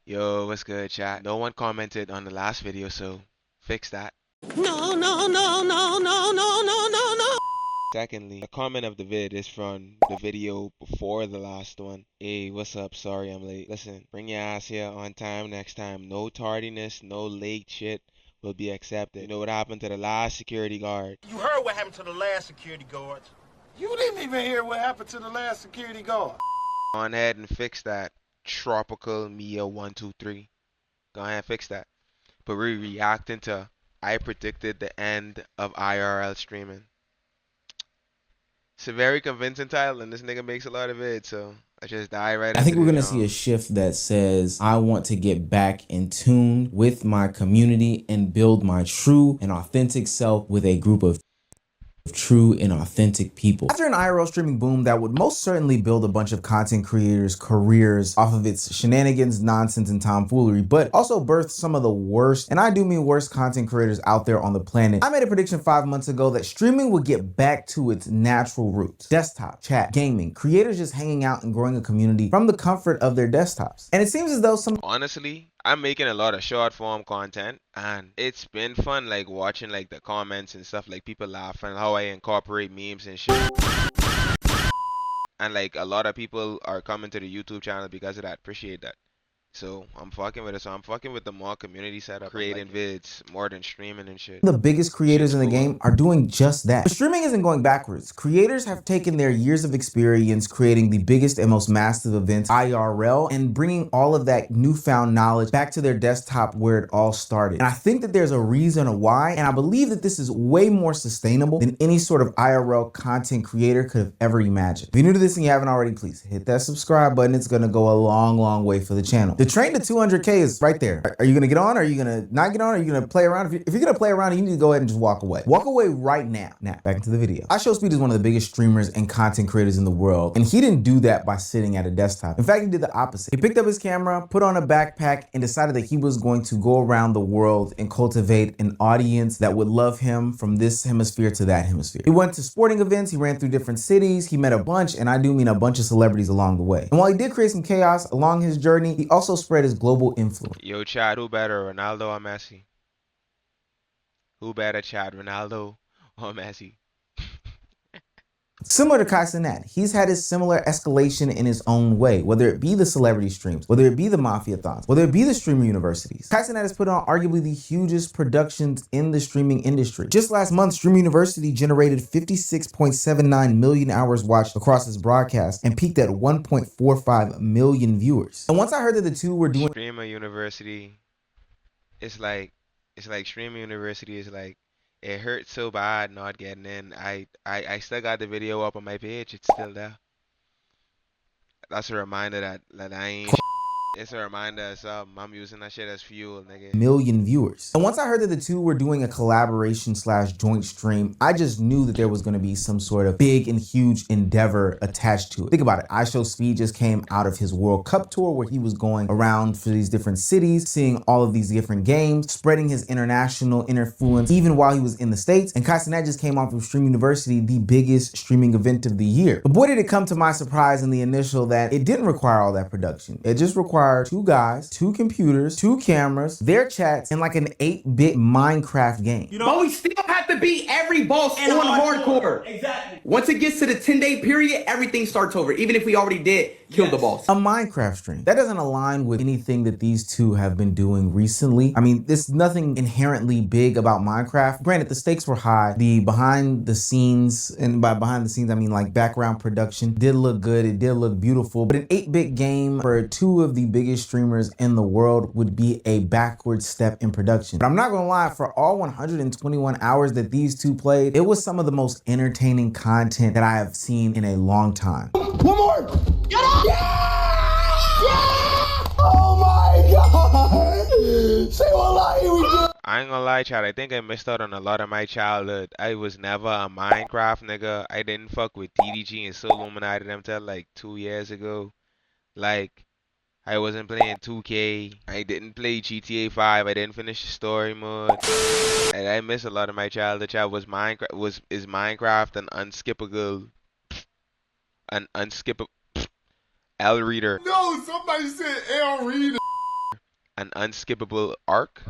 Yo, what's good, chat? No one commented on the last video, so fix that. No, no, no, no, no, no, no, no, no. Secondly, the comment of the vid is from the video before the last one. Hey, what's up? Sorry I'm late. Listen, bring your ass here on time next time. No tardiness, no late shit will be accepted. You know what happened to the last security guard? You heard what happened to the last security guards. You didn't even hear what happened to the last security guard. Go ahead and fix that. Tropical Mia 123. Go ahead and fix that. But we're reacting to I predicted the end of IRL streaming. It's a very convincing title, and this nigga makes a lot of it, so I just dive right into it. I think we're gonna see a shift that says I want to get back in tune with my community and build my true and authentic self with a group of true and authentic people. After an IRL streaming boom that would most certainly build a bunch of content creators' careers off of its shenanigans, nonsense, and tomfoolery, but also birthed some of the worst, and I do mean worst, content creators out there on the planet, I made a prediction 5 months ago that streaming would get back to its natural roots. Desktop, chat, gaming, creators just hanging out and growing a community from the comfort of their desktops. And it seems as though Honestly, I'm making a lot of short form content, and it's been fun like watching like the comments and stuff, like people laughing, how I incorporate memes and shit. And like a lot of people are coming to the YouTube channel because of that. Appreciate that. So I'm fucking with it. So I'm fucking with the more community setup, creating vids more than streaming and shit. The biggest creators in the game are doing just that. But streaming isn't going backwards. Creators have taken their years of experience creating the biggest and most massive events, IRL, and bringing all of that newfound knowledge back to their desktop where it all started. And I think that there's a reason why, and I believe that this is way more sustainable than any sort of IRL content creator could have ever imagined. If you're new to this and you haven't already, please hit that subscribe button. It's gonna go a long, long way for the channel. The train to 200K is right there. Are you gonna get on? Are you gonna not get on? Are you gonna play around? If you're gonna play around, you need to go ahead and just walk away. Walk away right now. Now, back into the video. iShowSpeed is one of the biggest streamers and content creators in the world, and he didn't do that by sitting at a desktop. In fact, he did the opposite. He picked up his camera, put on a backpack, and decided that he was going to go around the world and cultivate an audience that would love him from this hemisphere to that hemisphere. He went to sporting events, he ran through different cities, he met a bunch, and I do mean a bunch of celebrities along the way. And while he did create some chaos along his journey, he also spread his global influence. Yo, Chad, who better, Ronaldo or Messi? Who better, Chad, Ronaldo or Messi? Similar to Kai Cenat, he's had his similar escalation in his own way, whether it be the celebrity streams, whether it be the mafia-thons, whether it be the streamer universities. Kai Cenat has put on arguably the hugest productions in the streaming industry. Just last month, Stream University generated 56.79 million hours watched across its broadcast and peaked at 1.45 million viewers. And once I heard that the two were doing Streamer University, it's like Streamer University is like, it hurts so bad not getting in. I still got the video up on my page. It's still there. That's a reminder that I ain't. It's a reminder of something. I'm using that shit as fuel, nigga. Million viewers. And once I heard that the two were doing a collaboration / joint stream, I just knew that there was going to be some sort of big and huge endeavor attached to it. Think about it. iShowSpeed just came out of his World Cup tour where he was going around for these different cities, seeing all of these different games, spreading his international influence even while he was in the States. And Kai Cenat just came off of Stream University, the biggest streaming event of the year. But boy, did it come to my surprise in the initial that it didn't require all that production. It just required two guys, two computers, two cameras, their chats, and like an 8-bit Minecraft game. You know, but we still have to beat every boss on hardcore. Exactly. Once it gets to the 10-day period, everything starts over. Even if we already did kill the boss. A Minecraft stream. That doesn't align with anything that these two have been doing recently. I mean, there's nothing inherently big about Minecraft. Granted, the stakes were high. The behind the scenes, and by behind the scenes, I mean like background production, did look good. It did look beautiful. But an 8-bit game for two of the biggest streamers in the world would be a backward step in production. But I'm not gonna lie, for all 121 hours that these two played, it was some of the most entertaining content that I have seen in a long time. One more! Get up! Yeah! Yeah! Oh my God! Say what lie we do. I ain't gonna lie, Chad. I think I missed out on a lot of my childhood. I was never a Minecraft nigga. I didn't fuck with DDG and Soul Illuminati them till like 2 years ago. Like, I wasn't playing 2K. I didn't play GTA 5. I didn't finish the story mode. And I miss a lot of my childhood. Child was Minecraft. Is Minecraft an unskippable L reader? No, somebody said L reader. an unskippable arc.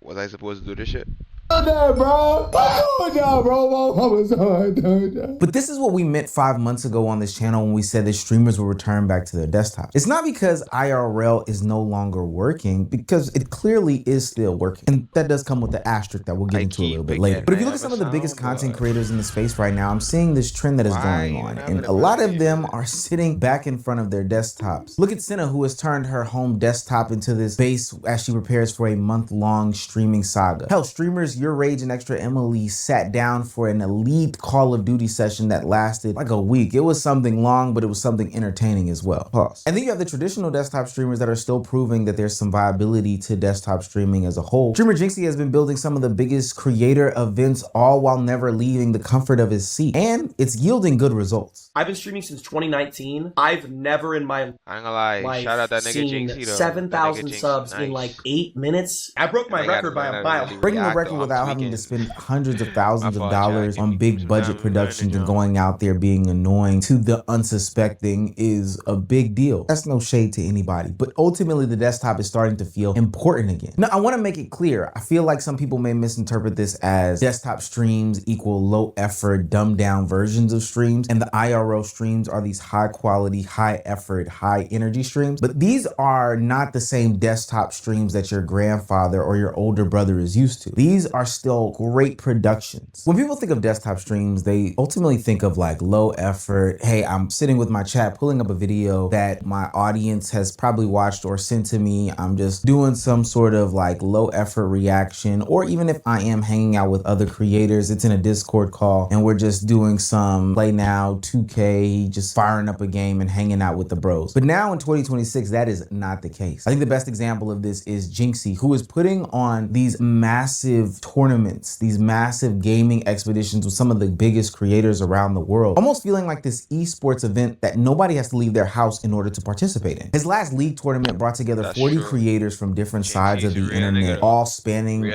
Was I supposed to do this shit? That, bro. I told y'all, bro. My mama saw it. But this is what we meant 5 months ago on this channel when we said that streamers will return back to their desktop. It's not because IRL is no longer working, because it clearly is still working. And that does come with the asterisk that we'll get into a little bit later. But if you look at some of the biggest content creators in the space right now, I'm seeing this trend that is going on. And a lot of them are sitting back in front of their desktops. Look at Senna, who has turned her home desktop into this base as she prepares for a month-long streaming saga. Hell, streamers Your Rage and Extra Emily sat down for an elite Call of Duty session that lasted like a week. It was something long, but it was something entertaining as well. Pause. And then you have the traditional desktop streamers that are still proving that there's some viability to desktop streaming as a whole. Streamer Jinxie has been building some of the biggest creator events, all while never leaving the comfort of his seat. And it's yielding good results. I've been streaming since 2019. I've never in my I ain't gonna lie. life Shout out that nigga seen Jinxie though. 7,000 subs in like 8 minutes. I broke my record by a mile. Breaking the record without having to spend hundreds of thousands of dollars on big budget productions and going out there being annoying to the unsuspecting is a big deal. That's no shade to anybody, but ultimately the desktop is starting to feel important again. Now, I want to make it clear. I feel like some people may misinterpret this as desktop streams equal low effort, dumbed down versions of streams, and the IRL streams are these high quality, high effort, high energy streams. But these are not the same desktop streams that your grandfather or your older brother is used to. These are still great productions. When people think of desktop streams, they ultimately think of like low effort. Hey, I'm sitting with my chat, pulling up a video that my audience has probably watched or sent to me. I'm just doing some sort of like low effort reaction, or even if I am hanging out with other creators, it's in a Discord call and we're just doing some play now 2K, just firing up a game and hanging out with the bros. But now in 2026, that is not the case. I think the best example of this is Jinxie, who is putting on these massive tournaments, these massive gaming expeditions with some of the biggest creators around the world, almost feeling like this esports event that nobody has to leave their house in order to participate in. His last league tournament brought together 40 creators from different sides of the internet, all spanning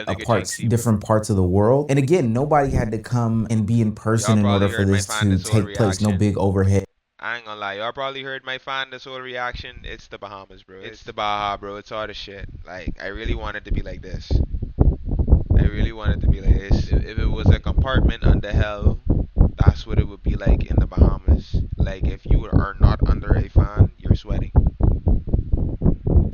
different parts of the world. And again, nobody had to come and be in person in order for this to take place. No big overhead. I ain't gonna lie, y'all probably heard my fan this whole reaction. It's the Bahamas, bro. It's the Baja, bro. It's all the shit. Like, I really want it to be like this. I really want it to be like this. If it was a compartment under hell, that's what it would be like in the Bahamas. Like, if you are not under a fan, you're sweating.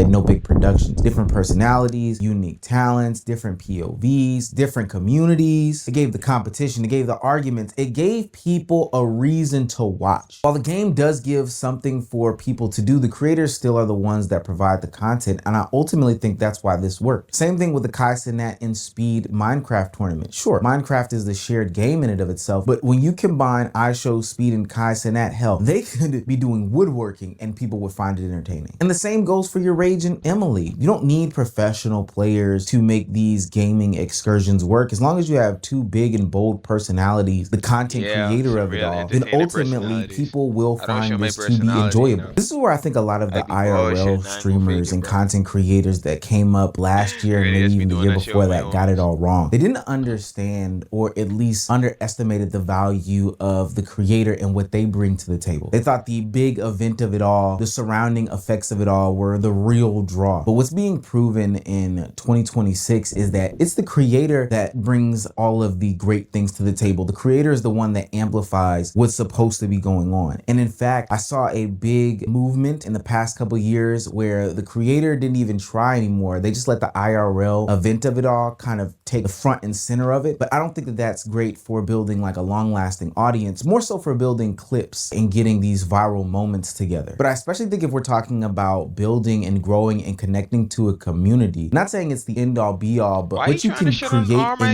And no big productions, different personalities, unique talents, different POVs, different communities. It gave the competition, it gave the arguments, it gave people a reason to watch. While the game does give something for people to do, the creators still are the ones that provide the content, and I ultimately think that's why this worked. Same thing with the Kai Cenat and Speed Minecraft tournament. Sure, Minecraft is the shared game in and of itself, but when you combine iShow, Speed, and Kai Cenat, hell, they could be doing woodworking and people would find it entertaining. And the same goes for Your Rage and Emily. You don't need professional players to make these gaming excursions work. As long as you have two big and bold personalities, the content creator of it all, then ultimately people will find this to be enjoyable. This is where I think a lot of the IRL streamers and content creators that came up last year and maybe even the year before that got it all wrong. They didn't understand, or at least underestimated, the value of the creator and what they bring to the table. They thought the big event of it all, the surrounding effects of it all, were the real draw. But what's being proven in 2026 is that it's the creator that brings all of the great things to the table. The creator is the one that amplifies what's supposed to be going on. And in fact, I saw a big movement in the past couple years where the creator didn't even try anymore. They just let the IRL event of it all kind of take the front and center of it. But I don't think that that's great for building like a long-lasting audience, more so for building clips and getting these viral moments together. But I especially think if we're talking about building and growing and connecting to a community, not saying it's the end all be all, but what you can create and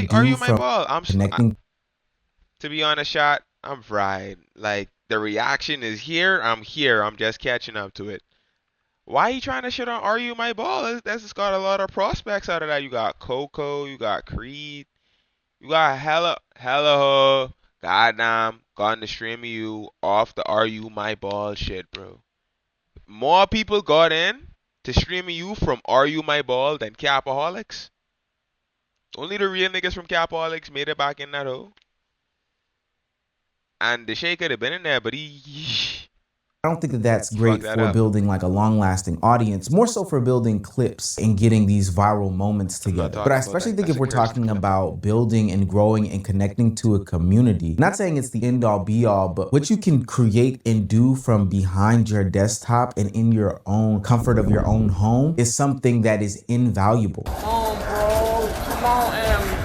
do from connecting. To be honest, shot, I'm fried. Like, the reaction is here. I'm here. I'm just catching up to it. Why are you trying to shit on Are You My Ball? That's just got a lot of prospects out of that. You got Coco, you got Creed, you got hella goddamn gone to stream you off the Are You My Ball shit, bro. More people got in to streaming you from Are You My Ball than Capaholics. Only the real niggas from Capaholics made it back in that hole. And the Shay could have been in there, but he I don't think that that's You great fucked that for up. building like a long-lasting audience, more so for building clips and getting these viral moments I'm not together. But I talking about especially that. think That's if a we're cursed talking clip. about building and growing and connecting to a community, not saying it's the end-all be-all, but what you can create and do from behind your desktop and in your own comfort of your own home is something that is invaluable. Oh, bro. Come on, Em.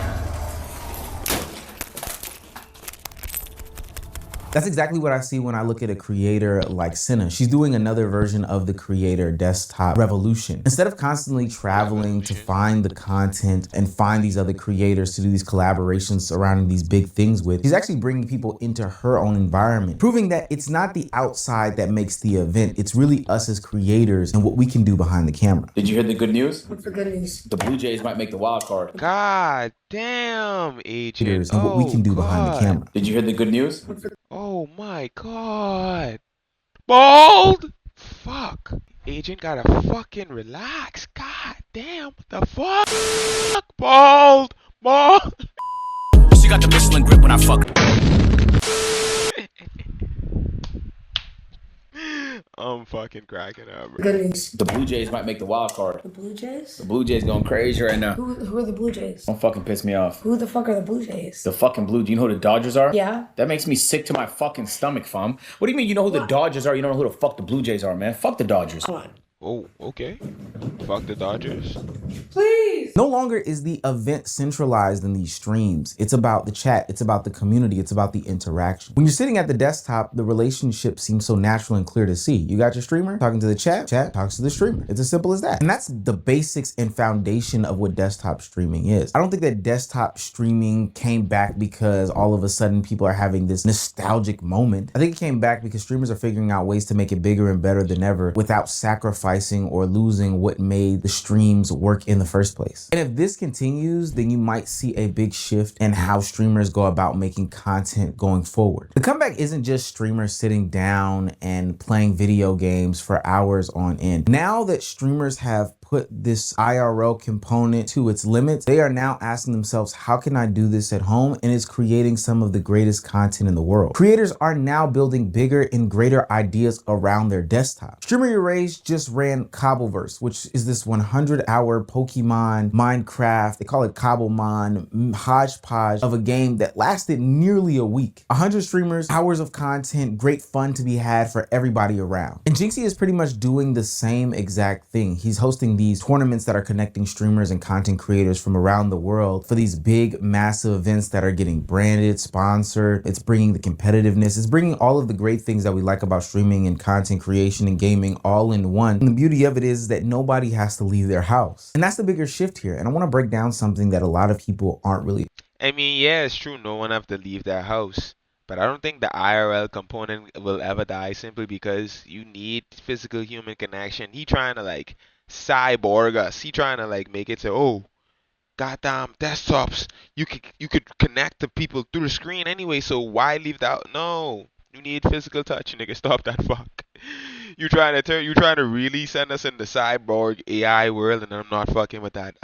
That's exactly what I see when I look at a creator like Senna. She's doing another version of the creator desktop revolution. Instead of constantly traveling to find the content and find these other creators to do these collaborations surrounding these big things with, she's actually bringing people into her own environment, proving that it's not the outside that makes the event. It's really us as creators and what we can do behind the camera. Did you hear the good news? What's the good news? The Blue Jays might make the wild card. God damn, agent. And what we Oh can do behind the God. camera. Did you hear the good news? Oh my God. Bald. Fuck. Agent gotta fucking relax. God damn. What the fuck? Bald. Bald. She got the Michelin grip when I fuck. I'm fucking cracking up, bro. Good news. The Blue Jays might make the wild card. The Blue Jays? The Blue Jays going crazy right now. Who are the Blue Jays? Don't fucking piss me off. Who the fuck are the Blue Jays? The fucking Blue. Do you know who the Dodgers are? Yeah. That makes me sick to my fucking stomach, fam. What do you mean you know who the Dodgers are? You don't know who the fuck the Blue Jays are, man. Fuck the Dodgers. Come on. Oh, okay. Fuck the Dodgers. Please. No longer is the event centralized in these streams. It's about the chat, it's about the community, it's about the interaction. When you're sitting at the desktop, the relationship seems so natural and clear to see. You got your streamer talking to the chat talks to the streamer. It's as simple as that. And that's the basics and foundation of what desktop streaming is. I don't think that desktop streaming came back because all of a sudden people are having this nostalgic moment. I think it came back because streamers are figuring out ways to make it bigger and better than ever without sacrificing or losing what made the streams work in the first place. And if this continues, then you might see a big shift in how streamers go about making content going forward. The comeback isn't just streamers sitting down and playing video games for hours on end. Now that streamers have put this IRL component to its limits, they are now asking themselves, how can I do this at home? And it's creating some of the greatest content in the world. Creators are now building bigger and greater ideas around their desktop. Streamer Erase just ran Cobbleverse, which is this 100-hour Pokemon, Minecraft, they call it Cobblemon, hodgepodge of a game that lasted nearly a week. 100 streamers, hours of content, great fun to be had for everybody around. And Jinxie is pretty much doing the same exact thing. He's hosting these tournaments that are connecting streamers and content creators from around the world for these big, massive events that are getting branded, sponsored. It's bringing the competitiveness. It's bringing all of the great things that we like about streaming and content creation and gaming all in one. And the beauty of it is that nobody has to leave their house. And that's the bigger shift here. And I want to break down something that a lot of people aren't really. I mean, yeah, it's true. No one have to leave their house. But I don't think the IRL component will ever die simply because you need physical human connection. He trying to like cyborg us. He trying to like make it so, oh, goddamn desktops. You could connect to people through the screen anyway. So why leave that? No, you need physical touch, nigga. Stop that fuck. You trying to really send us in the cyborg AI world, and I'm not fucking with that.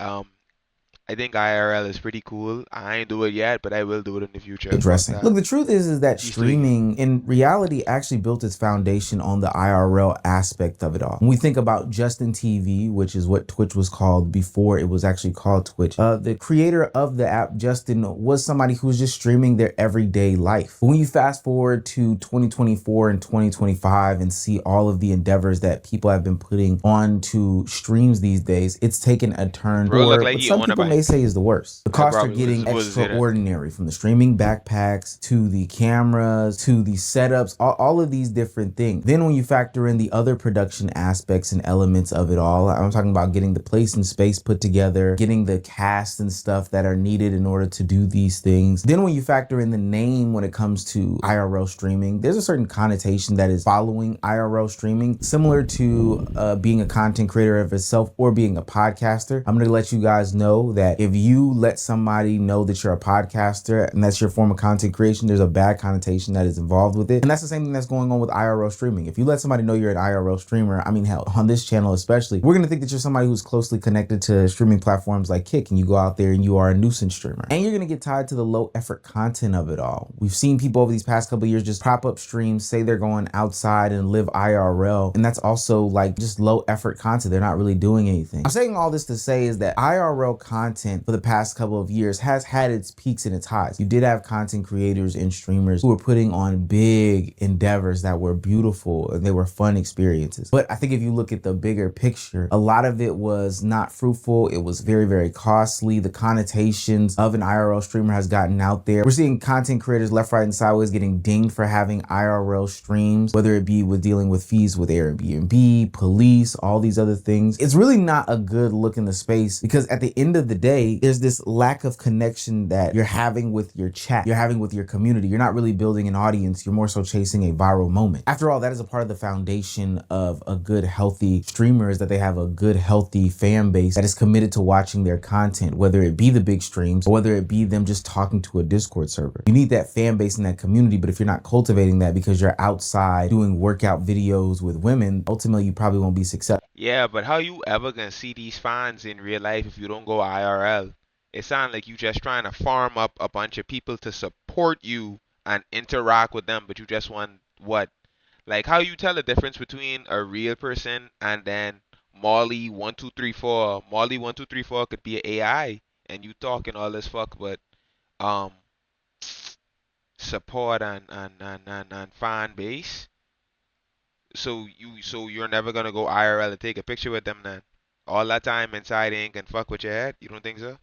I think IRL is pretty cool. I ain't do it yet, but I will do it in the future. Addressing. Look, the truth is that streaming in reality actually built its foundation on the IRL aspect of it all. When we think about Justin TV, which is what Twitch was called before it was actually called Twitch, the creator of the app, Justin, was somebody who was just streaming their everyday life. When you fast forward to 2024 and 2025 and see all of the endeavors that people have been putting onto streams these days, it's taken a turn toward what some people may say is the worst. The costs are getting extraordinary, from the streaming backpacks to the cameras to the setups, all of these different things. Then when you factor in the other production aspects and elements of it all, I'm talking about getting the place and space put together, getting the cast and stuff that are needed in order to do these things. Then when you factor in the name when it comes to IRL streaming, there's a certain connotation that is following IRL streaming, similar to being a content creator of itself or being a podcaster. I'm going to let you guys know that that if you let somebody know that you're a podcaster and that's your form of content creation, there's a bad connotation that is involved with it. And that's the same thing that's going on with IRL streaming. If you let somebody know you're an IRL streamer, I mean, hell, on this channel especially, we're gonna think that you're somebody who's closely connected to streaming platforms like Kick, and you go out there and you are a nuisance streamer. And you're gonna get tied to the low effort content of it all. We've seen people over these past couple of years just prop up streams, say they're going outside and live IRL, and that's also like just low effort content. They're not really doing anything. I'm saying all this to say is that IRL content for the past couple of years has had its peaks and its highs. You did have content creators and streamers who were putting on big endeavors that were beautiful and they were fun experiences. But I think if you look at the bigger picture, a lot of it was not fruitful. It was very, very costly. The connotations of an IRL streamer has gotten out there. We're seeing content creators left, right, and sideways getting dinged for having IRL streams, whether it be with dealing with fees with Airbnb, police, all these other things. It's really not a good look in the space, because at the end of the day, there's this lack of connection that you're having with your chat, you're having with your community. You're not really building an audience. You're more so chasing a viral moment. After all, that is a part of the foundation of a good, healthy streamer, is that they have a good, healthy fan base that is committed to watching their content, whether it be the big streams or whether it be them just talking to a Discord server. You need that fan base and that community, but if you're not cultivating that because you're outside doing workout videos with women, ultimately you probably won't be successful. Yeah, but how you ever gonna see these fans in real life if you don't go IRL? It sounds like you just trying to farm up a bunch of people to support you and interact with them, but you just want what? Like, how you tell the difference between a real person and then Molly1234? Molly1234 could be an AI and you talking all this fuck, but support and fan base. So you're never gonna go IRL and take a picture with them then? All that time inside ink and fuck with your head? You don't think so?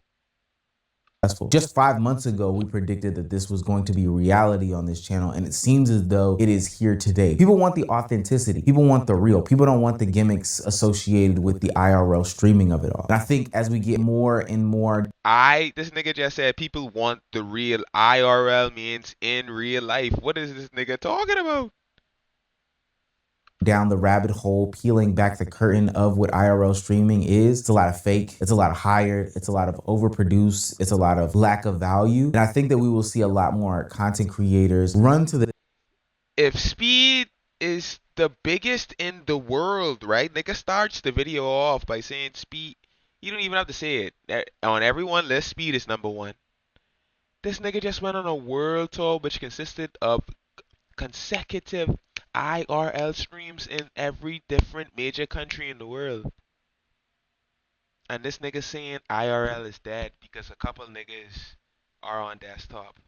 Just 5 months ago, we predicted that this was going to be reality on this channel, and it seems as though it is here today. People want the authenticity. People want the real. People don't want the gimmicks associated with the IRL streaming of it all. And I think as we get more and more... This nigga just said people want the real. IRL means in real life. What is this nigga talking about? Down the rabbit hole, peeling back the curtain of what IRL streaming is. It's a lot of fake, it's a lot of hired, it's a lot of overproduced, it's a lot of lack of value. And I think that we will see a lot more content creators run to the... If speed is the biggest in the world, right? Nigga starts the video off by saying speed. You don't even have to say it. On everyone list, speed is number one. This nigga just went on a world tour which consisted of consecutive IRL streams in every different major country in the world. And this nigga saying IRL is dead because a couple niggas are on desktop.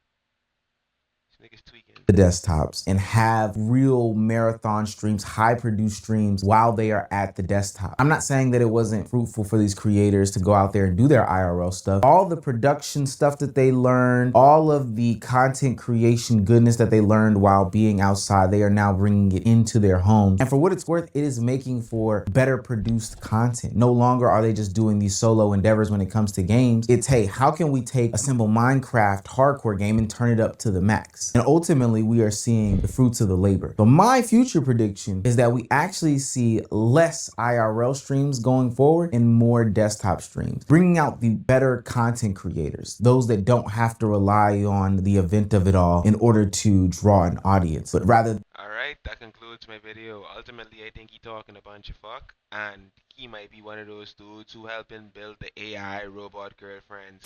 This nigga's tweaking. The desktops and have real marathon streams, high produced streams while they are at the desktop. I'm not saying that it wasn't fruitful for these creators to go out there and do their IRL stuff. All the production stuff that they learned, all of the content creation goodness that they learned while being outside, they are now bringing it into their homes. And for what it's worth, it is making for better produced content. No longer are they just doing these solo endeavors when it comes to games. It's, hey, how can we take a simple Minecraft hardcore game and turn it up to the max? And ultimately, we are seeing the fruits of the labor. So my future prediction is that we actually see less IRL streams going forward and more desktop streams, bringing out the better content creators, those that don't have to rely on the event of it all in order to draw an audience, but rather... Alright, that concludes my video. Ultimately, I think he talking a bunch of fuck, and he might be one of those dudes who helping build the AI robot girlfriends.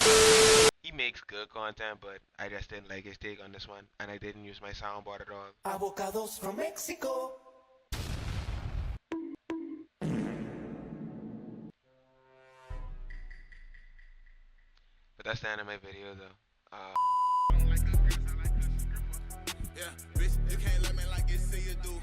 He makes good content, but I just didn't like his take on this one, and I didn't use my soundboard at all. Avocados from Mexico. But that's the end of my video, though. Yeah, bitch, you can't let me like you see you do.